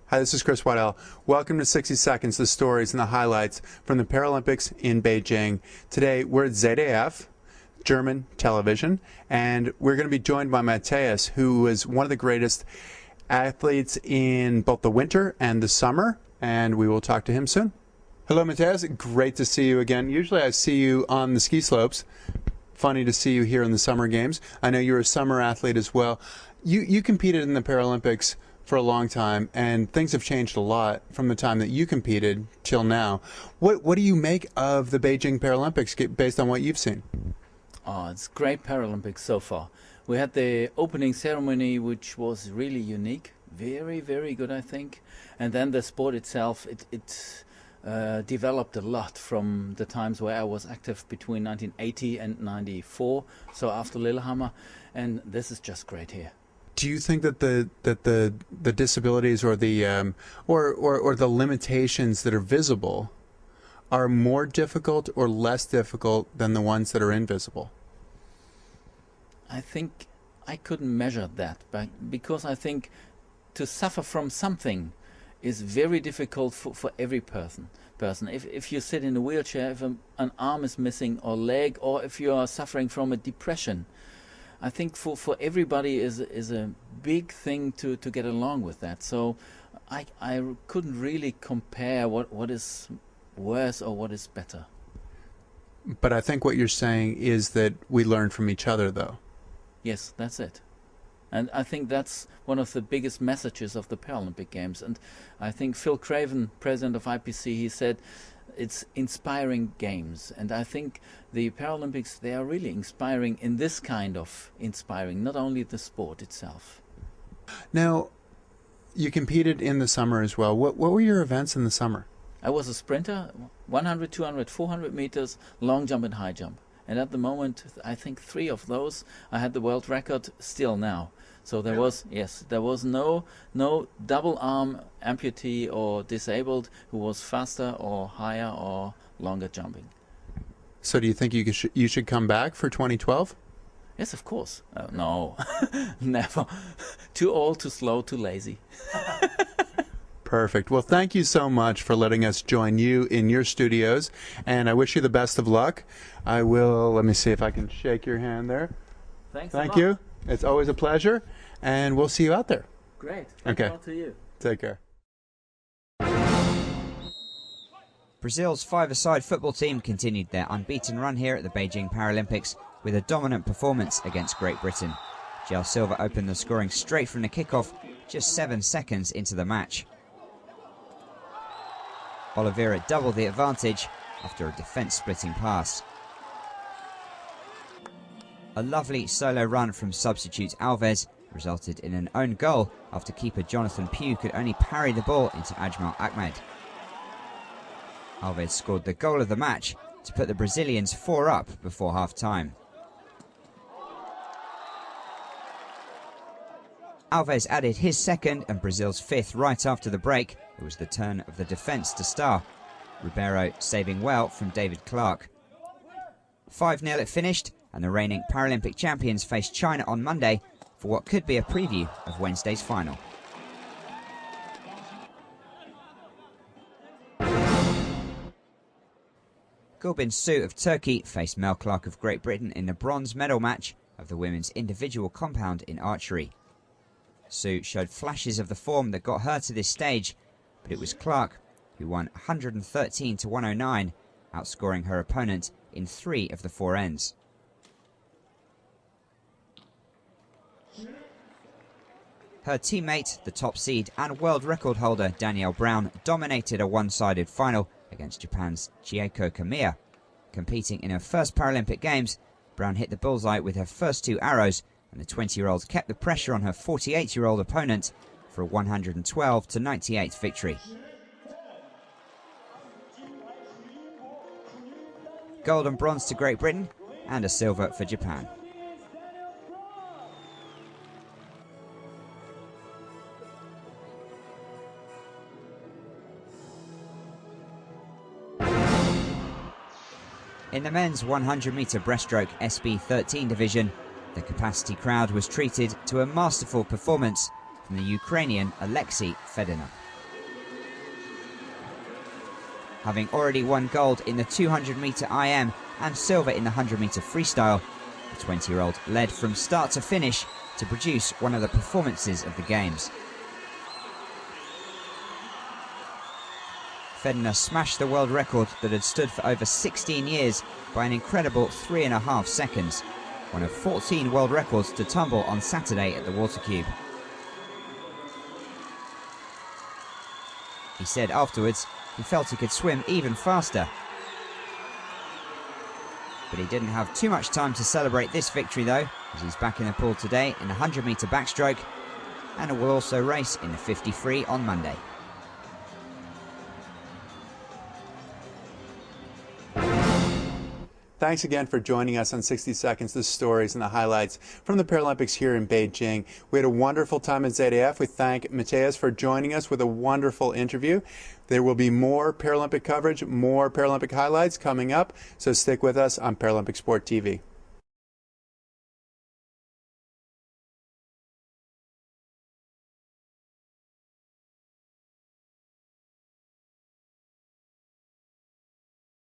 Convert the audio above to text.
Hi, this is Chris Waddell. Welcome to 60 Seconds, the stories and the highlights from the Paralympics in Beijing. Today, we're at ZDF, German television, and we're going to be joined by Matthias, who is one of the greatest athletes in both the winter and the summer, and we will talk to him soon. Hello, Matthias. Great to see you again. Usually I see you on the ski slopes. Funny to see you here in the Summer Games. I know you're a summer athlete as well. You competed in the Paralympics for a long time, and things have changed a lot from the time that you competed till now. What do you make of the Beijing Paralympics based on what you've seen? Oh, it's great Paralympics so far. We had the opening ceremony, which was really unique, very, very good, I think. And then the sport itself, it developed a lot from the times where I was active between 1980 and 94, so after Lillehammer, and this is just great here. Do you think that the disabilities or the or the limitations that are visible are more difficult or less difficult than the ones that are invisible? I think I couldn't measure that, but because I think to suffer from something is very difficult for every person. If you sit in a wheelchair, if an arm is missing or leg, or if you are suffering from a depression, I think for everybody is a big thing to get along with that. So I couldn't really compare what is worse or what is better. But I think what you're saying is that we learn from each other, though. Yes, that's it. And I think that's one of the biggest messages of the Paralympic Games. And I think Phil Craven, president of IPC, he said it's inspiring games. And I think the Paralympics, they are really inspiring in this kind of inspiring, not only the sport itself. Now, you competed in the summer as well. What were your events in the summer? I was a sprinter, 100, 200, 400 meters, long jump and high jump. And at the moment, I think 3 of those, I had the world record still now. So there was, yes, there was no double arm amputee or disabled who was faster or higher or longer jumping. So do you think you should come back for 2012? Yes, of course. No, never. Too old, too slow, too lazy. Perfect. Well, thank you so much for letting us join you in your studios, and I wish you the best of luck. I will, let me see if I can shake your hand there. Thanks Thank you. It's always a pleasure, and we'll see you out there. Great. Thank you all to you. Take care. Brazil's five-a-side football team continued their unbeaten run here at the Beijing Paralympics with a dominant performance against Great Britain. Gel Silva opened the scoring straight from the kickoff, just 7 seconds into the match. Oliveira doubled the advantage after a defence-splitting pass. A lovely solo run from substitute Alves resulted in an own goal after keeper Jonathan Pugh could only parry the ball into Ajmal Ahmed. Alves scored the goal of the match to put the Brazilians 4 up before half-time. Alves added his second and Brazil's 5th right after the break. It was the turn of the defence to star, Ribeiro saving well from David Clark. 5-0 it finished, and the reigning Paralympic champions face China on Monday for what could be a preview of Wednesday's final. Gulbin Su of Turkey faced Mel Clark of Great Britain in the bronze medal match of the women's individual compound in archery. Su showed flashes of the form that got her to this stage, but it was Clark who won 113 to 109, outscoring her opponent in 3 of the 4 ends. Her teammate, the top seed and world record holder Danielle Brown, dominated a one-sided final against Japan's Chieko Kamiya. Competing in her first Paralympic Games, Brown hit the bullseye with her first 2 arrows, and the 20-year-old kept the pressure on her 48-year-old opponent for a 112 to 98 victory. Gold and bronze to Great Britain, and a silver for Japan. In the men's 100-metre breaststroke SB13 division, the capacity crowd was treated to a masterful performance from the Ukrainian Alexei Fedorov. having already won gold in the 200-metre IM and silver in the 100-metre freestyle. The 20-year-old led from start to finish to produce one of the performances of the Games. Federer smashed the world record that had stood for over 16 years by an incredible 3.5 seconds, one of 14 world records to tumble on Saturday at the Water Cube. He said afterwards he felt he could swim even faster. But he didn't have too much time to celebrate this victory though, as he's back in the pool today in the 100-metre backstroke and will also race in the 50 free on Monday. Thanks again for joining us on 60 Seconds, the stories and the highlights from the Paralympics here in Beijing. We had a wonderful time at ZDF. We thank Mateus for joining us with a wonderful interview. There will be more Paralympic coverage, more Paralympic highlights coming up, so stick with us on Paralympic Sport TV.